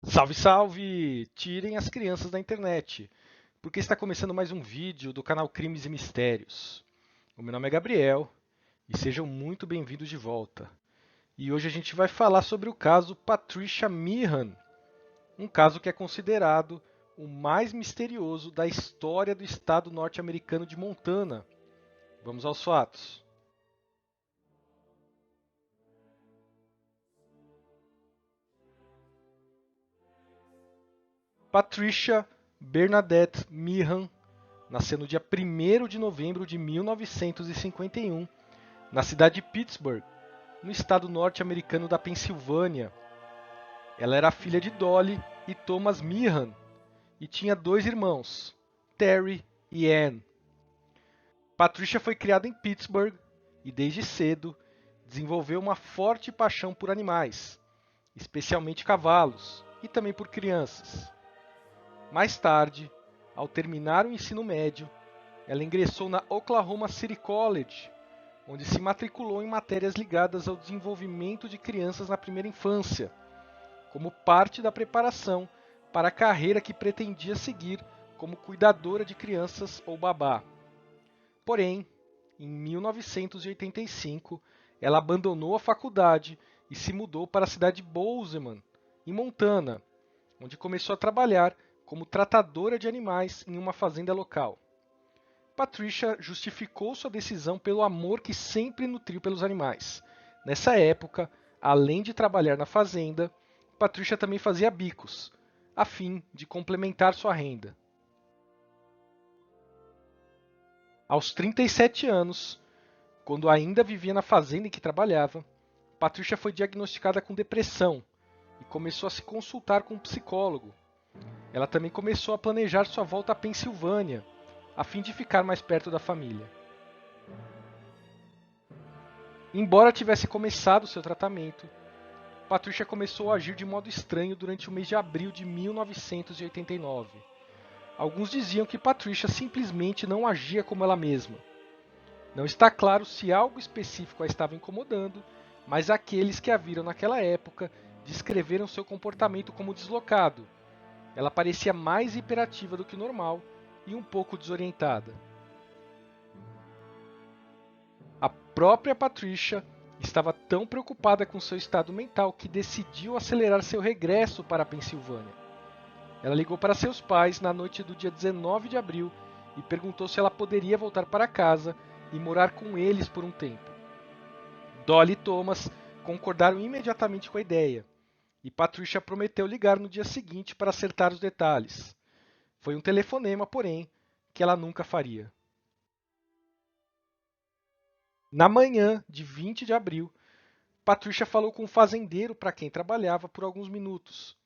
Salve, salve! Tirem as crianças da internet, porque está começando mais um vídeo do canal Crimes e Mistérios. O meu nome é Gabriel e sejam muito bem-vindos de volta. E hoje a gente vai falar sobre o caso Patricia Meehan, um caso que é considerado o mais misterioso da história do estado norte-americano de Montana. Vamos aos fatos. Patricia Bernadette Meehan nasceu no dia 1º de novembro de 1951 na cidade de Pittsburgh, no estado norte-americano da Pensilvânia. Ela era filha de Dolly e Thomas Meehan e tinha dois irmãos, Terry e Ann. Patricia foi criada em Pittsburgh e, desde cedo, desenvolveu uma forte paixão por animais, especialmente cavalos, e também por crianças. Mais tarde, ao terminar o ensino médio, ela ingressou na Oklahoma City College, onde se matriculou em matérias ligadas ao desenvolvimento de crianças na primeira infância, como parte da preparação para a carreira que pretendia seguir como cuidadora de crianças ou babá. Porém, em 1985, ela abandonou a faculdade e se mudou para a cidade de Bozeman, em Montana, onde começou a trabalhar como tratadora de animais em uma fazenda local. Patricia justificou sua decisão pelo amor que sempre nutriu pelos animais. Nessa época, além de trabalhar na fazenda, Patricia também fazia bicos, a fim de complementar sua renda. Aos 37 anos, quando ainda vivia na fazenda em que trabalhava, Patricia foi diagnosticada com depressão e começou a se consultar com um psicólogo. Ela também começou a planejar sua volta à Pensilvânia, a fim de ficar mais perto da família. Embora tivesse começado seu tratamento, Patricia começou a agir de modo estranho durante o mês de abril de 1989. Alguns diziam que Patricia simplesmente não agia como ela mesma. Não está claro se algo específico a estava incomodando, mas aqueles que a viram naquela época descreveram seu comportamento como deslocado. Ela parecia mais hiperativa do que o normal e um pouco desorientada. A própria Patricia estava tão preocupada com seu estado mental que decidiu acelerar seu regresso para a Pensilvânia. Ela ligou para seus pais na noite do dia 19 de abril e perguntou se ela poderia voltar para casa e morar com eles por um tempo. Dolly e Thomas concordaram imediatamente com a ideia, e Patricia prometeu ligar no dia seguinte para acertar os detalhes. Foi um telefonema, porém, que ela nunca faria. Na manhã de 20 de abril, Patricia falou com um fazendeiro para quem trabalhava por alguns minutos.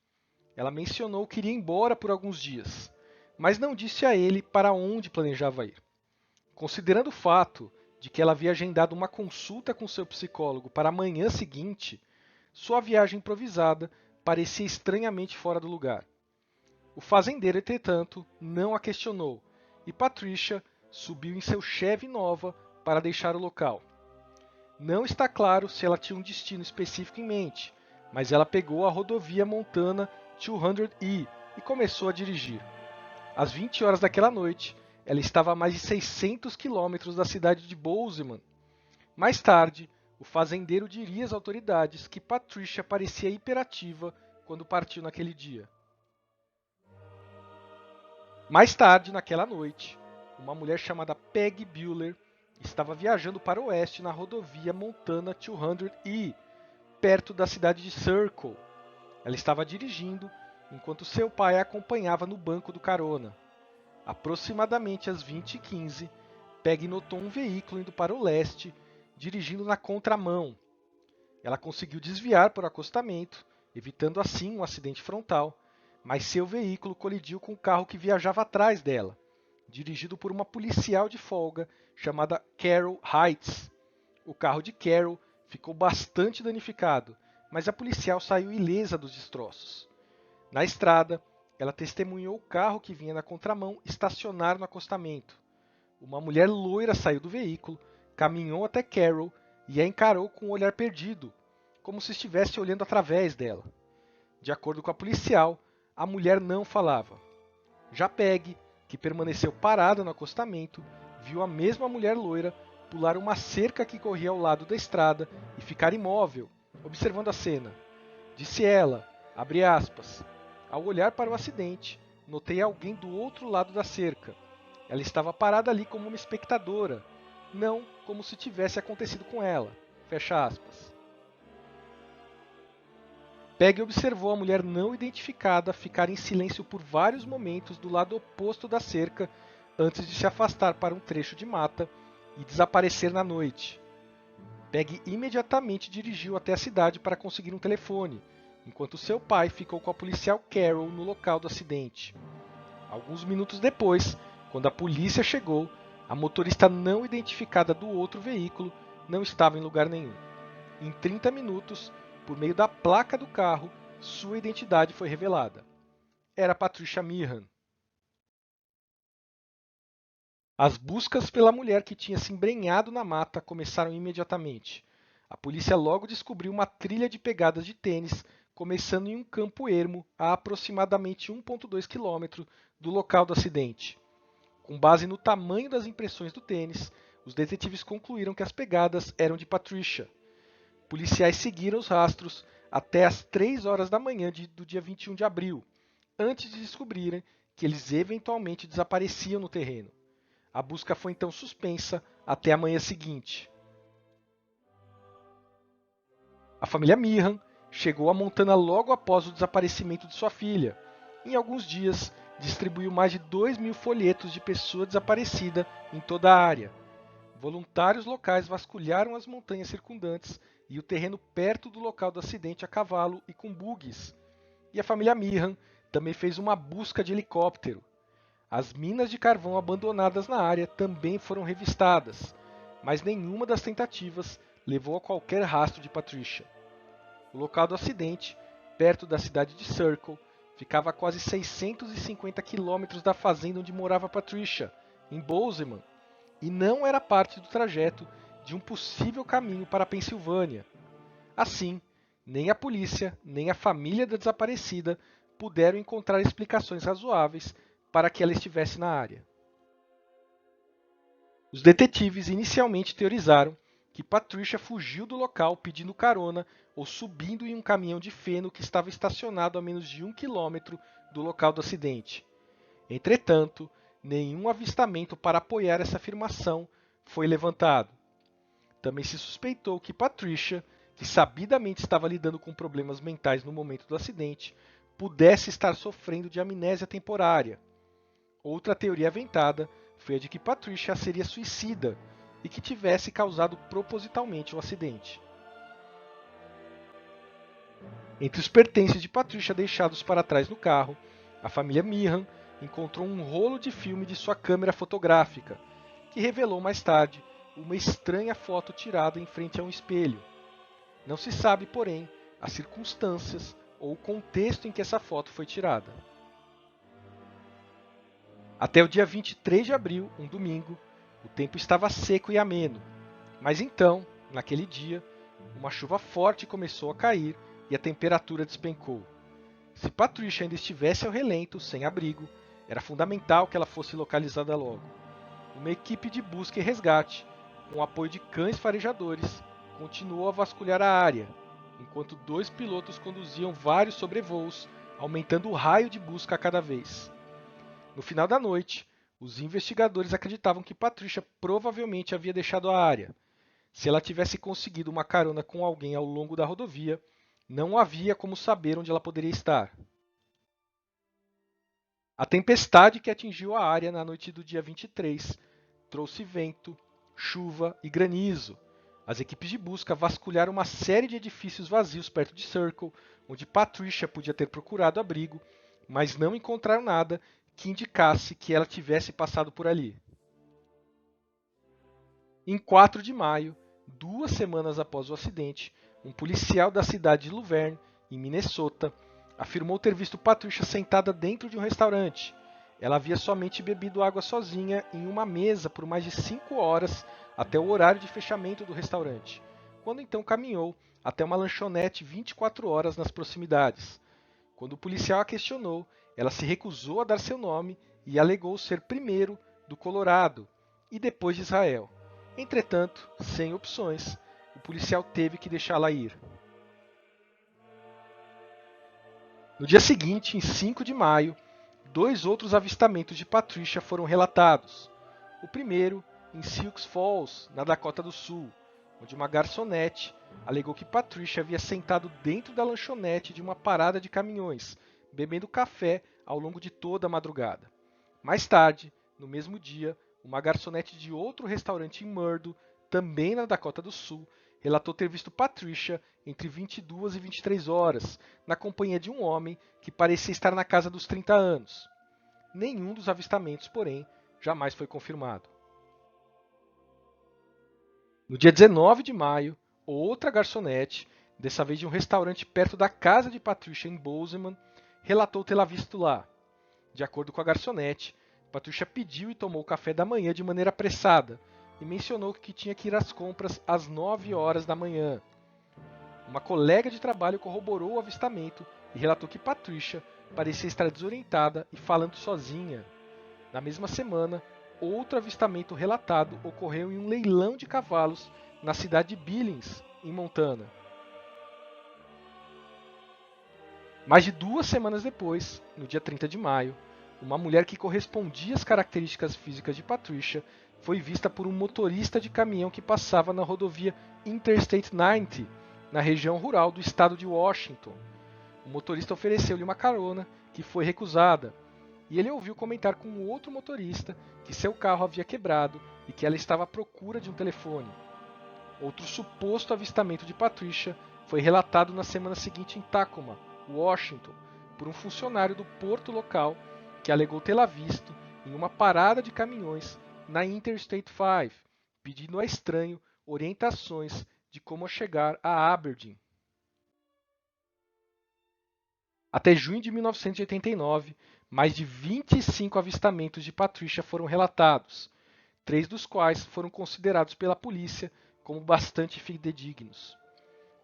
Ela mencionou que iria embora por alguns dias, mas não disse a ele para onde planejava ir. Considerando o fato de que ela havia agendado uma consulta com seu psicólogo para a manhã seguinte, sua viagem improvisada parecia estranhamente fora do lugar. O fazendeiro, entretanto, não a questionou e Patricia subiu em seu Chevy Nova para deixar o local. Não está claro se ela tinha um destino específico em mente, mas ela pegou a rodovia Montana 200E e começou a dirigir. Às 20 horas daquela noite, ela estava a mais de 600 quilômetros da cidade de Bozeman. Mais tarde, o fazendeiro diria às autoridades que Patricia parecia hiperativa quando partiu naquele dia. Mais tarde, naquela noite, uma mulher chamada Peggy Bueller estava viajando para o oeste na rodovia Montana 200E, perto da cidade de Circle. Ela estava dirigindo enquanto seu pai a acompanhava no banco do carona. Aproximadamente às 20h15, Peggy notou um veículo indo para o leste, dirigindo na contramão. Ela conseguiu desviar por acostamento, evitando assim um acidente frontal, mas seu veículo colidiu com o carro que viajava atrás dela, dirigido por uma policial de folga chamada Carol Heights. O carro de Carol ficou bastante danificado, mas a policial saiu ilesa dos destroços. Na estrada, ela testemunhou o carro que vinha na contramão estacionar no acostamento. Uma mulher loira saiu do veículo, caminhou até Carol e a encarou com um olhar perdido, como se estivesse olhando através dela. De acordo com a policial, a mulher não falava. Já Peg, que permaneceu parada no acostamento, viu a mesma mulher loira pular uma cerca que corria ao lado da estrada e ficar imóvel, observando a cena. Disse ela, abre aspas, ao olhar para o acidente, notei alguém do outro lado da cerca. Ela estava parada ali como uma espectadora, não como se tivesse acontecido com ela. Fecha aspas. Peg observou a mulher não identificada ficar em silêncio por vários momentos do lado oposto da cerca antes de se afastar para um trecho de mata e desaparecer na noite. Peg imediatamente dirigiu até a cidade para conseguir um telefone, enquanto seu pai ficou com a policial Carol no local do acidente. Alguns minutos depois, quando a polícia chegou, a motorista não identificada do outro veículo não estava em lugar nenhum. Em 30 minutos, por meio da placa do carro, sua identidade foi revelada. Era Patricia Meehan. As buscas pela mulher que tinha se embrenhado na mata começaram imediatamente. A polícia logo descobriu uma trilha de pegadas de tênis, começando em um campo ermo a aproximadamente 1,2 km do local do acidente. Com base no tamanho das impressões do tênis, os detetives concluíram que as pegadas eram de Patricia. Policiais seguiram os rastros até às 3 horas da manhã do dia 21 de abril, antes de descobrirem que eles eventualmente desapareciam no terreno. A busca foi então suspensa até a manhã seguinte. A família Meehan chegou a Montana logo após o desaparecimento de sua filha. Em alguns dias, distribuiu mais de 2.000 folhetos de pessoa desaparecida em toda a área. Voluntários locais vasculharam as montanhas circundantes e o terreno perto do local do acidente a cavalo e com buggies. E a família Meehan também fez uma busca de helicóptero. As minas de carvão abandonadas na área também foram revistadas, mas nenhuma das tentativas levou a qualquer rastro de Patricia. O local do acidente, perto da cidade de Circle, ficava a quase 650 quilômetros da fazenda onde morava Patricia, em Bozeman, e não era parte do trajeto de um possível caminho para a Pensilvânia. Assim, nem a polícia, nem a família da desaparecida puderam encontrar explicações razoáveis para que ela estivesse na área. Os detetives inicialmente teorizaram que Patricia fugiu do local pedindo carona ou subindo em um caminhão de feno que estava estacionado a menos de 1 quilômetro do local do acidente. Entretanto, nenhum avistamento para apoiar essa afirmação foi levantado. Também se suspeitou que Patricia, que sabidamente estava lidando com problemas mentais no momento do acidente, pudesse estar sofrendo de amnésia temporária. Outra teoria aventada foi a de que Patricia seria suicida e que tivesse causado propositalmente o acidente. Entre os pertences de Patricia deixados para trás no carro, a família Meehan encontrou um rolo de filme de sua câmera fotográfica, que revelou mais tarde uma estranha foto tirada em frente a um espelho. Não se sabe, porém, as circunstâncias ou o contexto em que essa foto foi tirada. Até o dia 23 de abril, um domingo, o tempo estava seco e ameno. Mas então, naquele dia, uma chuva forte começou a cair e a temperatura despencou. Se Patricia ainda estivesse ao relento, sem abrigo, era fundamental que ela fosse localizada logo. Uma equipe de busca e resgate, com o apoio de cães farejadores, continuou a vasculhar a área, enquanto 2 pilotos conduziam vários sobrevoos, aumentando o raio de busca a cada vez. No final da noite, os investigadores acreditavam que Patricia provavelmente havia deixado a área. Se ela tivesse conseguido uma carona com alguém ao longo da rodovia, não havia como saber onde ela poderia estar. A tempestade que atingiu a área na noite do dia 23 trouxe vento, chuva e granizo. As equipes de busca vasculharam uma série de edifícios vazios perto de Circle, onde Patricia podia ter procurado abrigo, mas não encontraram nada que indicasse que ela tivesse passado por ali. Em 4 de maio, 2 semanas após o acidente, um policial da cidade de Luverne, em Minnesota, afirmou ter visto Patricia sentada dentro de um restaurante. Ela havia somente bebido água sozinha em uma mesa por mais de 5 horas até o horário de fechamento do restaurante, quando então caminhou até uma lanchonete 24 horas nas proximidades. Quando o policial a questionou, ela se recusou a dar seu nome e alegou ser primeiro do Colorado e depois de Israel. Entretanto, sem opções, o policial teve que deixá-la ir. No dia seguinte, em 5 de maio, 2 outros avistamentos de Patricia foram relatados. O primeiro em Sioux Falls, na Dakota do Sul, onde uma garçonete alegou que Patricia havia sentado dentro da lanchonete de uma parada de caminhões, bebendo café ao longo de toda a madrugada. Mais tarde, no mesmo dia, uma garçonete de outro restaurante em Murdo, também na Dakota do Sul, relatou ter visto Patricia entre 22 e 23 horas, na companhia de um homem que parecia estar na casa dos 30 anos. Nenhum dos avistamentos, porém, jamais foi confirmado. No dia 19 de maio, outra garçonete, dessa vez de um restaurante perto da casa de Patricia em Bozeman, relatou tê-la visto lá. De acordo com a garçonete, Patricia pediu e tomou o café da manhã de maneira apressada e mencionou que tinha que ir às compras às 9 horas da manhã. Uma colega de trabalho corroborou o avistamento e relatou que Patricia parecia estar desorientada e falando sozinha. Na mesma semana, outro avistamento relatado ocorreu em um leilão de cavalos na cidade de Billings, em Montana. Mais de 2 semanas depois, no dia 30 de maio, uma mulher que correspondia às características físicas de Patricia foi vista por um motorista de caminhão que passava na rodovia Interstate 90, na região rural do estado de Washington. O motorista ofereceu-lhe uma carona, que foi recusada, e ele ouviu comentar com outro motorista que seu carro havia quebrado e que ela estava à procura de um telefone. Outro suposto avistamento de Patricia foi relatado na semana seguinte em Tacoma, Washington, por um funcionário do porto local que alegou tê-la visto em uma parada de caminhões na Interstate 5, pedindo a estranho orientações de como chegar a Aberdeen. Até junho de 1989, mais de 25 avistamentos de Patricia foram relatados, 3 dos quais foram considerados pela polícia como bastante fidedignos.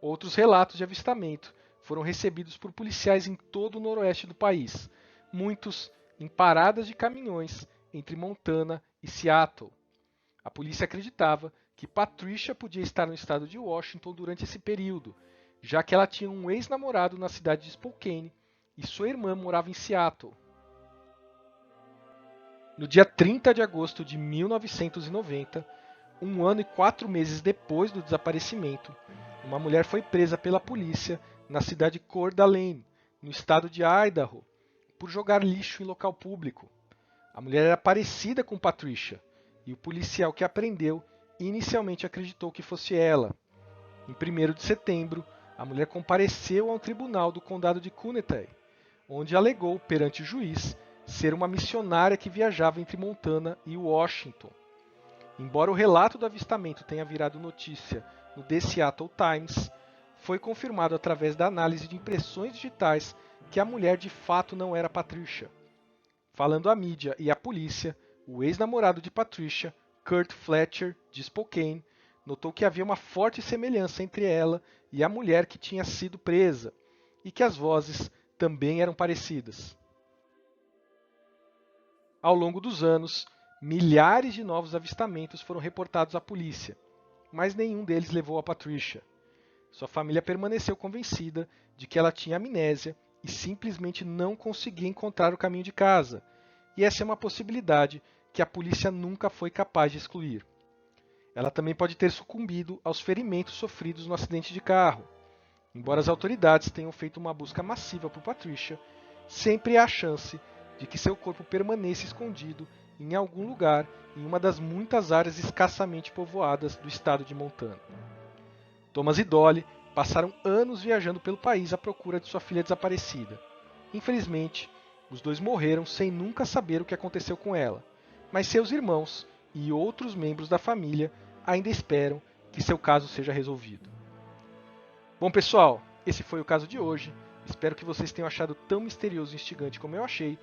Outros relatos de avistamento foram recebidos por policiais em todo o noroeste do país, muitos em paradas de caminhões entre Montana e Seattle. A polícia acreditava que Patricia podia estar no estado de Washington durante esse período, já que ela tinha um ex-namorado na cidade de Spokane e sua irmã morava em Seattle. No dia 30 de agosto de 1990, 1 ano e 4 meses depois do desaparecimento, uma mulher foi presa pela polícia na cidade de Coeur d'Alene, no estado de Idaho, por jogar lixo em local público. A mulher era parecida com Patricia, e o policial que a prendeu inicialmente acreditou que fosse ela. Em 1º de setembro, a mulher compareceu a um tribunal do condado de Kunetey, onde alegou perante o juiz ser uma missionária que viajava entre Montana e Washington. Embora o relato do avistamento tenha virado notícia no The Seattle Times, foi confirmado através da análise de impressões digitais que a mulher de fato não era Patricia. Falando à mídia e à polícia, o ex-namorado de Patricia, Kurt Fletcher, de Spokane, notou que havia uma forte semelhança entre ela e a mulher que tinha sido presa, e que as vozes também eram parecidas. Ao longo dos anos, milhares de novos avistamentos foram reportados à polícia, mas nenhum deles levou a Patricia. Sua família permaneceu convencida de que ela tinha amnésia e simplesmente não conseguia encontrar o caminho de casa, e essa é uma possibilidade que a polícia nunca foi capaz de excluir. Ela também pode ter sucumbido aos ferimentos sofridos no acidente de carro. Embora as autoridades tenham feito uma busca massiva por Patricia, sempre há a chance de que seu corpo permaneça escondido em algum lugar em uma das muitas áreas escassamente povoadas do estado de Montana. Thomas e Dolly passaram anos viajando pelo país à procura de sua filha desaparecida. Infelizmente, os dois morreram sem nunca saber o que aconteceu com ela, mas seus irmãos e outros membros da família ainda esperam que seu caso seja resolvido. Bom, pessoal, esse foi o caso de hoje. Espero que vocês tenham achado tão misterioso e instigante como eu achei.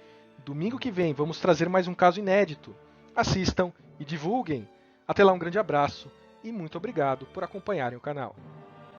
Domingo que vem vamos trazer mais um caso inédito. Assistam e divulguem. Até lá, um grande abraço e muito obrigado por acompanharem o canal.